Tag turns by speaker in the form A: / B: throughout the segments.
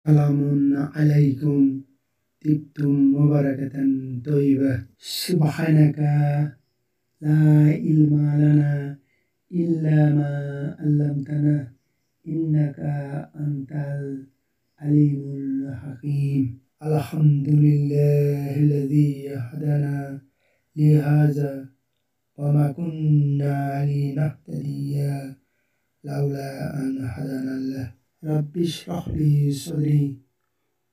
A: সালামুন আলাইকুম তিবতুম মুবারাকাতান তয়্যিবা সুবহানাকা লা ইলমা লানা ইল্লা মা আল্লামতানা ইন্নাকা আনতাল আলিমুল হাকিম। আলহামদুলিল্লাহিল্লাযী হাদানা লিহাযা ওয়া মা কুন্না লিনাহতাদিয়া লাউলা আন হাদানাল্লাহ। রাব্বি ইশরাহ লি সাদরি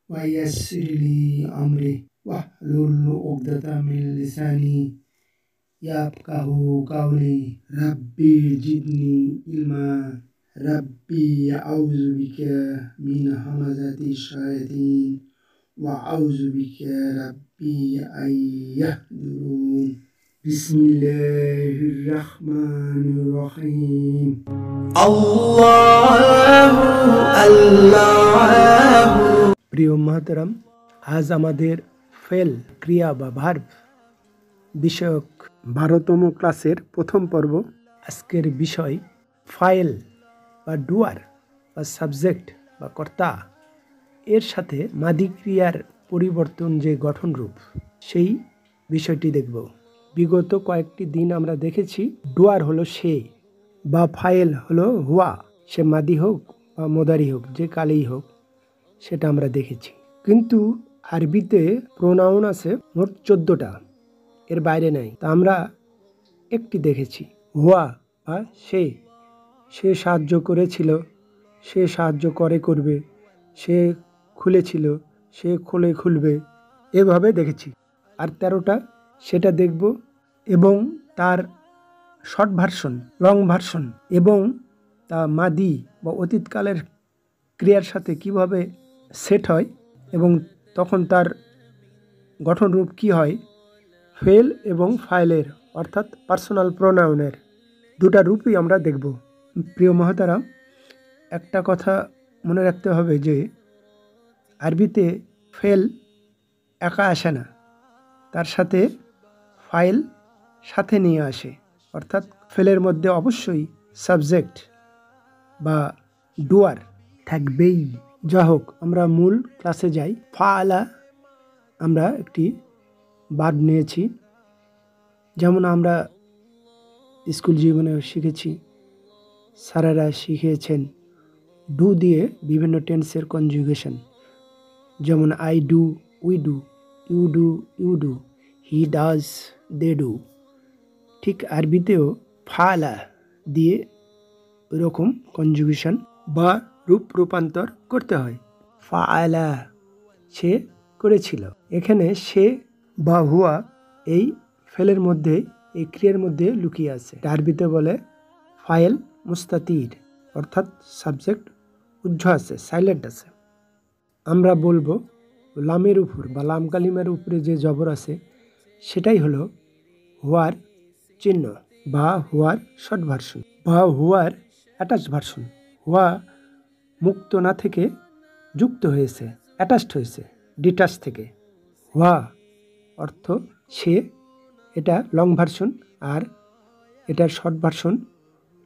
A: ওয়া ইয়াসসির লি আমরি ওয়াহলুল উকদাতাম মিন লিসানি ইয়াফকাহু কাওলি। রাব্বি জিদনি ইলমা। রাব্বি আউযু বিকা মিন হামাযাতিশ শায়াতিন ওয়া আউযু বিকা রাব্বি আন ইয়াহদুরুন। বিসমিল্লাহির রাহমানির রহিম। আল্লাহু আল্লাহু। প্রিয় মহতরম, আজ আমাদের ফেল ক্রিয়া বা ভার্ব বিষয়ক 12তম ক্লাসের প্রথম পর্ব। আজকের বিষয় ফাইল বা ডুয়ার বা সাবজেক্ট বা কর্তা, এর সাথে মাদি ক্রিয়ার পরিবর্তন যে গঠনরূপ, সেই বিষয়টি দেখব। বিগত কয়েকটি দিন আমরা দেখেছি ডুয়ার হলো সে, বা ফাইল হলো হুয়া। সে মাদি হোক বা মোদারি হোক, যে কালেই হোক, সেটা আমরা দেখেছি। কিন্তু আরবিতে প্রোনাউন আছে মোট 14টা, এর বাইরে নাই। তা আমরা একটি দেখেছি, হুয়া বা সে। সে সাহায্য করেছিল, সে সাহায্য করবে, সে খুলেছিল, সে খুলবে, এভাবে দেখেছি। আর 13টা সেটা দেখব, এবং তার শর্ট ভার্সন, লং ভার্সন, এবং তা মাদি বা অতীতকালের ক্রিয়ার সাথে কিভাবে সেট হয় এবং তখন তার গঠনরূপ কি হয়, ফেল এবং ফাইলের অর্থাৎ পার্সোনাল প্রোনাউনের দুটা রূপই আমরা দেখব। প্রিয় মহতারাম, একটা কথা মনে রাখতে হবে যে আরবিতে ফেল একা আসে না, তার সাথে ফাইল সাথে নিয়ে আসে। অর্থাৎ ফেলের মধ্যে অবশ্যই সাবজেক্ট বা ডুয়ার থাকবেই। যা হোক, আমরা মূল ক্লাসে যাই। ফাআলা আমরা একটি ভার্ব নিয়েছি, যেমন আমরা স্কুল জীবনে শিখেছি, স্যারেরা শিখিয়েছেন ডু দিয়ে বিভিন্ন টেন্সের কনজুগেশন, যেমন I do, we do, you do, he does, they do. ঠিক আরবিতেও ফাআলা দিয়ে ওইরকম কনজুগেশন বা রূপান্তর করতে হয়। ফাআলা সে করেছিল। এখানে সে বা হুয়া এই ফেলের মধ্যে, এই ক্রিয়ার মধ্যে লুকিয়ে আছে। আরবিতে বলে ফাইল মুস্তাতির, অর্থাৎ সাবজেক্ট উজ্জ্ব আছে, সাইলেন্ট আছে। আমরা বলবো লামের উপর বা লাম কালিমার উপরে যে জবর আছে, সেটাই হলো হুয়ার চিহ্ন বা হুয়ার শর্ট ভার্সন বা হুয়ার অ্যাটাচ ভার্সন। হুয়া মুক্ত না থেকে যুক্ত হয়েছে, অ্যাটাচড হয়েছে ডিটাচ থেকে। হুয়া অর্থ সে, এটা লং ভার্সন, আর এটার শর্ট ভার্সন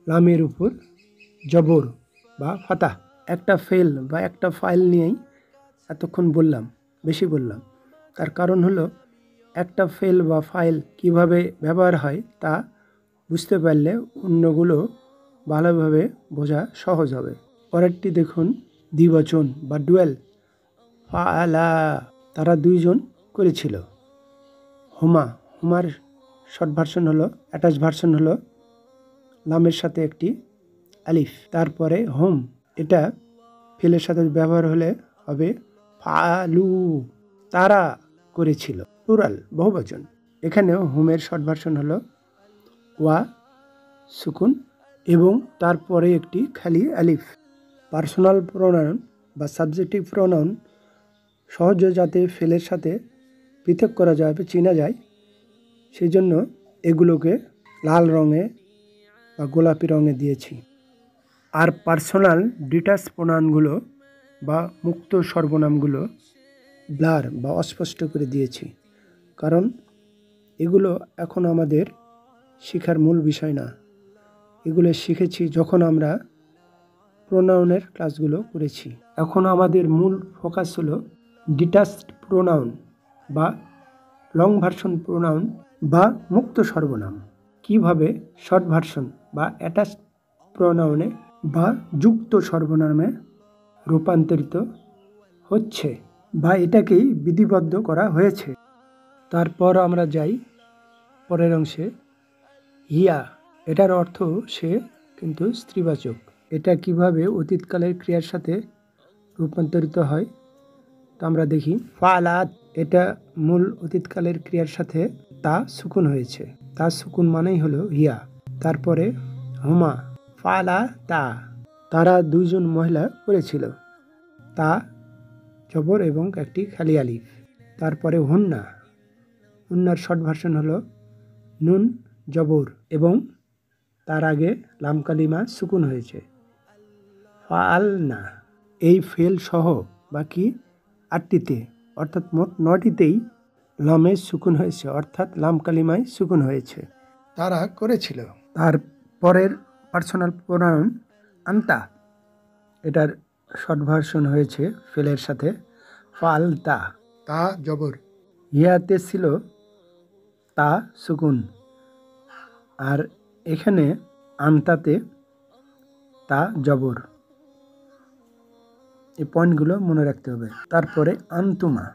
A: লামের উপর জবর বা ফাতা। একটা ফেল বা একটা ফাইল নিয়েই এতক্ষণ বললাম, বেশি বললাম। তার কারণ হলো একটা ফেল বা ফাইল কিভাবে ব্যবহার হয় তা বুঝতে পারলে অন্যগুলো ভালোভাবে বোঝা সহজ হবে। পরেরটি দেখুন, দ্বিবচন বা ডুয়েল। ফাআলা, তারা দুইজন করেছিল। হুমার শর্ট ভার্সন হলো, অ্যাটাচ ভার্সন হলো লামের সাথে একটি আলিফ। তারপরে হোম, এটা ফেলের সাথে ব্যবহার হলে হবে ফাআলু, তারা করেছিল, প্লুরাল বহুবচন। এখানেও হোমের শর্ট ভার্সন হলো ওয়া সুকুন এবং তারপরে একটি খালি আলিফ। পার্সোনাল প্রোনাউন বা সাবজেক্টিভ প্রোনাউন সহজে যাতে ফেলের সাথে পৃথক করা যায়, চেনা যায়, সেই জন্য এগুলোকে লাল রঙে বা গোলাপি রঙে দিয়েছি। আর পার্সোনাল ডিটাচ প্রোনাউনগুলো বা মুক্ত সর্বনামগুলো ব্লার বা অস্পষ্ট করে দিয়েছি, কারণ এগুলো এখন আমাদের শেখার মূল বিষয় না। এগুলো শিখেছি যখন আমরা প্রোনাউনের ক্লাসগুলো করেছি। এখন আমাদের মূল ফোকাস হলো ডিটাচড প্রোনাউন বা লং ভার্সন প্রোনাউন বা মুক্ত সর্বনাম কিভাবে শর্ট ভার্সন বা অ্যাটাচড প্রোনাউনে বা যুক্ত সর্বনামে রূপান্তরিত হচ্ছে বা এটাকেই বিধিবদ্ধ করা হয়েছে। তারপর আমরা যাই পরের অংশে। হিয়া, এটার অর্থ সে কিন্তু স্ত্রীবাচক। এটা কিভাবে অতীতকালের ক্রিয়ার সাথে রূপান্তরিত হয় তা আমরা দেখি। ফালাত, এটা মূল অতীতকালের ক্রিয়ার সাথে তা সুকুন হয়েছে। তা সুকুন মানেই হলো হিয়া। তারপরে হুমা, ফালা তা, তারা দুইজন মহিলা করেছিল। তা জবর এবং একটি খালি আলিফ। তারপরে হুন্না, হুন্নার শর্ট ভার্সন হলো নুন জবর এবং তার আগে লাম কালিমা সুকুন হয়েছে। ফাআলনা, এই ফেল সহ বাকি 8টিতে অর্থাৎ মোট 9টিতেই লামে সুকুন হয়েছে, অর্থাৎ লাম কালিমায় সুকুন হয়েছে। তারা করেছিল। তার পরের পার্সোনাল প্রোনাউন আন্তা, এটার শর্ট ভার্সন হয়েছে ফেলের সাথে ফালতা, তা জবর। হিয়াতে ছিল তা সুকুন, আর এখানে আন্তাতে তা জবর। এই পয়েন্টগুলো মনে রাখতে হবে। তারপরে আন্তুমা,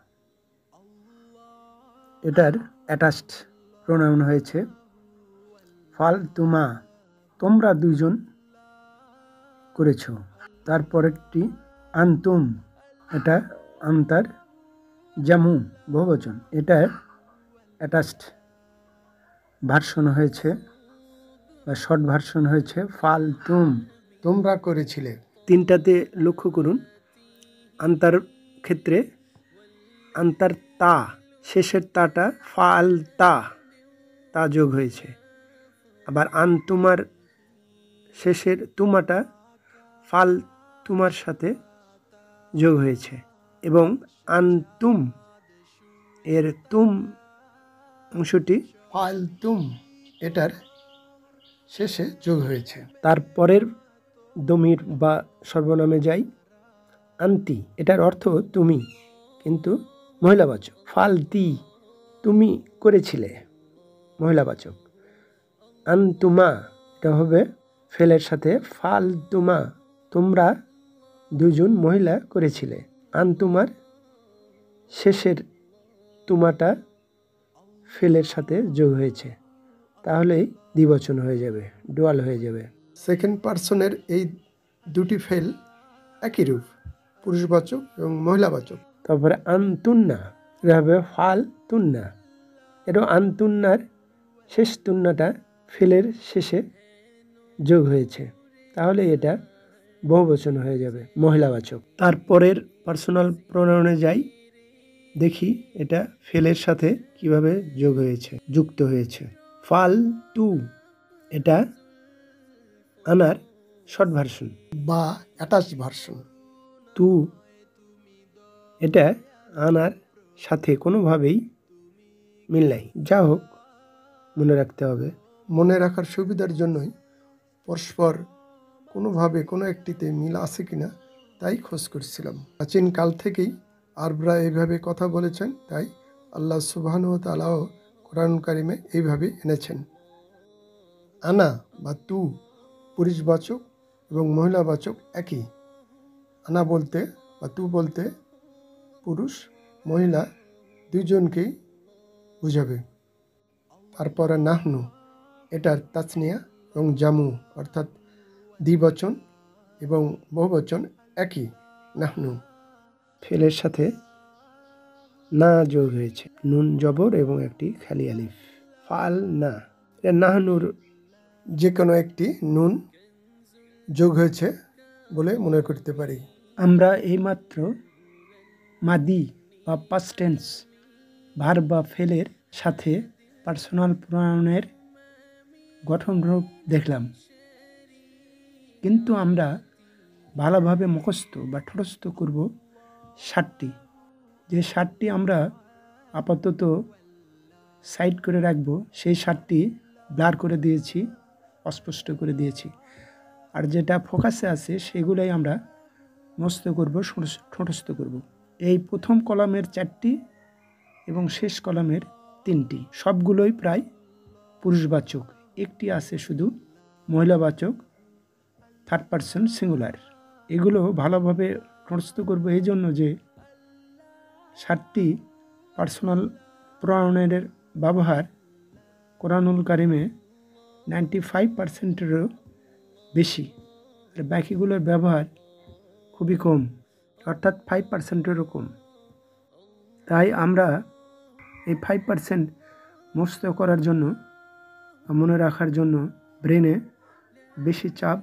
A: এটার অ্যাটাচড প্রোনাউন হয়েছে ফালতুমা, তোমরা দুইজন করেছ। তারপরেরটি আন্তুম, এটা আন্তার জামু বহুবচন, এটার অ্যাটাচড ভার্সন হয়েছে বা শর্ট ভার্সন হয়েছে ফালতুম, তোমরা করেছিলে। 3টাতে লক্ষ্য করুন, আন্তার ক্ষেত্রে আন্তার তা, শেষের তাটা ফালতা, তা যোগ হয়েছে। আবার আন্তুমার শেষের তুমাটা ফাল তুমার সাথে যোগ হয়েছে এবং আন্তুম এর তুম অংশটি ফালতুম এটার শেষে যোগ হয়েছে। তারপরের দমির বা সর্বনামে যাই। আন্তি, এটার অর্থ তুমি কিন্তু মহিলাবাচক। ফালতি, তুমি করেছিলে, মহিলাবাচক। আন্তুমা, এটা হবে ফেলের সাথে ফালতুমা, তোমরা দুজন মহিলা করেছিলে। আন্তুমার শেষের তুমাটা ফেলের সাথে যোগ হয়েছে, তাহলেই দ্বিবচন হয়ে যাবে, ডুয়াল হয়ে যাবে। সেকেন্ড পার্সনের এই দুটি ফেল একই রূপ, পুরুষবাচক এবং মহিলাবাচক। তারপরে আন্তুন্না, এটা হবে ফাল তুন্না, এটা আন্তুন্নার শেষ তুন্নাটা ফেলের শেষে যোগ হয়েছে, তাহলে এটা বহুবচন হয়ে যাবে, মহিলাবাচক। তারপরের পার্সোনাল প্রোনাউনে যাই, দেখি এটা ফেলের সাথে কিভাবে যোগ হয়েছে, যুক্ত হয়েছে। ফাল তু, এটা আনার শর্ট ভার্সন বা অ্যাটাচ ভার্সন। তু, এটা আনার সাথে কোনোভাবেই মিল নাই। যা হোক, মনে রাখতে হবে। মনে রাখার সুবিধার জন্যই পরস্পর কোনোভাবে কোনো একটিতে মিল আছে কিনা তাই খোঁজ করছিলাম। প্রাচীন কাল থেকেই আরবরা এইভাবে কথা বলেছেন, তাই আল্লাহ সুবহানাহু ওয়া তাআলাও কোরআন কারিমে এইভাবে এনেছেন। আনা বা তু পুরুষবাচক এবং মহিলাবাচক একই। আনা বলতে বা তু বলতে পুরুষ মহিলা দুইজনকেই বুঝাবে। তারপরে নাহনু, এটার তাসনিয়া এবং জামু অর্থাৎ দ্বিবচন এবং বহুবচন একই। নাহনু, ফেলের সাথে না যোগ হয়েছে, নুন জবর এবং একটি খালি আলিফ। ফাল না, নাহনুর যে কোনো একটি নুন যোগ হয়েছে বলে মনে করতে পারি। আমরা এইমাত্র মাদি বা পাস্ট টেন্স ভার্ব বা ফেলের সাথে পার্সোনাল প্রোনাউনের গঠনরূপ দেখলাম, কিন্তু আমরা ভালোভাবে মুখস্থ বা ঠোঁটস্থ করব 7টি। যে 7টি আমরা আপাতত সাইড করে রাখব, সেই 7টি ব্লার করে দিয়েছি, অস্পষ্ট করে দিয়েছি। আর যেটা ফোকাসে আছে সেগুলোই আমরা মস্ত করব, ঠোঁটস্থ করব। এই প্রথম কলামের 4টি এবং শেষ কলামের 3টি সবগুলোই প্রায় পুরুষবাচক, একটি আছে শুধু মহিলাবাচক, থার্ড পারসন সিঙ্গুলার। এগুলো ভালোভাবে ঠোঁটস্থ করব এই জন্য যে 7টি পার্সোনাল প্রোনাউনের ব্যবহার কোরআনুল কারিমে 95%-এরও বেশি, আর বাকিগুলোর ব্যবহার খুবই কম, অর্থাৎ 5%-এরও কম। তাই আমরা এই 5% মুখস্থ করার জন্য, মনে রাখার জন্য ব্রেনে বেশি চাপ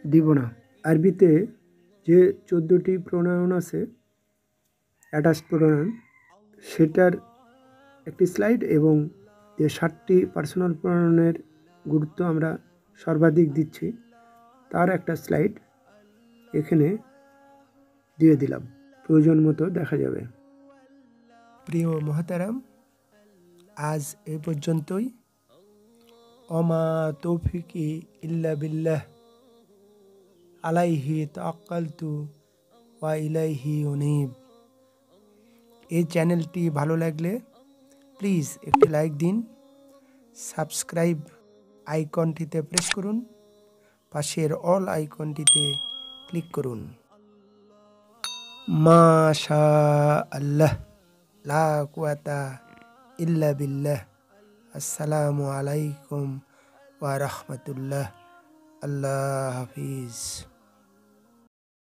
A: দিব না। আরবিতে যে 14টি প্রোনাউন আছে অ্যাটাচড প্রোনাউন, সেটার একটি স্লাইড এবং যে 7টি পার্সোনাল প্রোনাউনের গুরুত্ব আমরা সর্বাধিক দিচ্ছি তার একটা স্লাইড এখানে দিয়ে দিলাম, প্রয়োজন মতো দেখা যাবে। প্রিয় মুহতারাম, আজ এই পর্যন্তই। ওমা তৌফিকি ইল্লা বিল্লাহ, আলাইহি তাওয়াক্কালতু ওয়া ইলাইহি উনীব। এই চ্যানেলটি ভালো লাগলে প্লিজ একটি লাইক দিন, সাবস্ক্রাইব আইকনটিতে প্রেস করুন, পাশের অল আইকনটিতে ক্লিক করুন। মাশা আল্লাহ, লা কুওয়াতা ইল্লা বিল্লাহ। আসসালামু আলাইকুম ওয়া রাহমাতুল্লাহ। আল্লাহ হাফিজ।